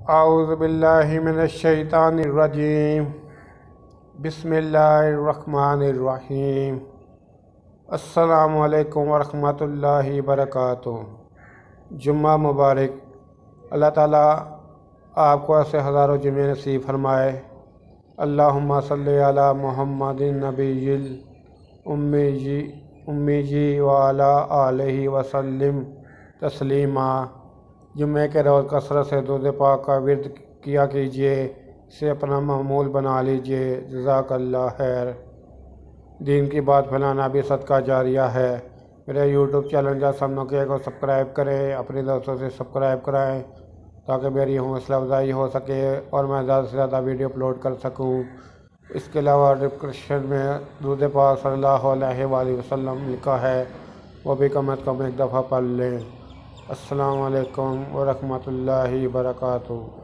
اعوذ باللہ من الشیطان الرجیم بسم اللہ الرحمن الرحیم السلام علیکم ورحمۃ اللہ وبرکاتہ۔ جمعہ مبارک۔ اللہ تعالیٰ آپ کو ایسے ہزاروں جمعے نصیب فرمائے۔ اللہم صلی علی محمد نبی امی جی وعلی آلہ وسلم تسلیما۔ جمعے کے روز کثرت سے درود پاک کا ورد کیا کیجیے، اسے اپنا معمول بنا لیجیے۔ جزاک اللہ خیر۔ دین کی بات پھیلانا بھی صدقہ جاریہ ہے۔ میرے یوٹیوب چینل جا سمنوکے کو سبسکرائب کریں، اپنے دوستوں سے سبسکرائب کرائیں تاکہ میری حوصلہ افزائی ہو سکے اور میں زیادہ سے زیادہ ویڈیو اپلوڈ کر سکوں۔ اس کے علاوہ ڈسکرپشن میں درود پاک صلی اللہ علیہ وآلہ وسلم لکھا ہے، وہ بھی کم از کم ایک دفعہ پڑھ لیں۔ السلام علیکم ورحمۃ اللہ وبرکاتہ۔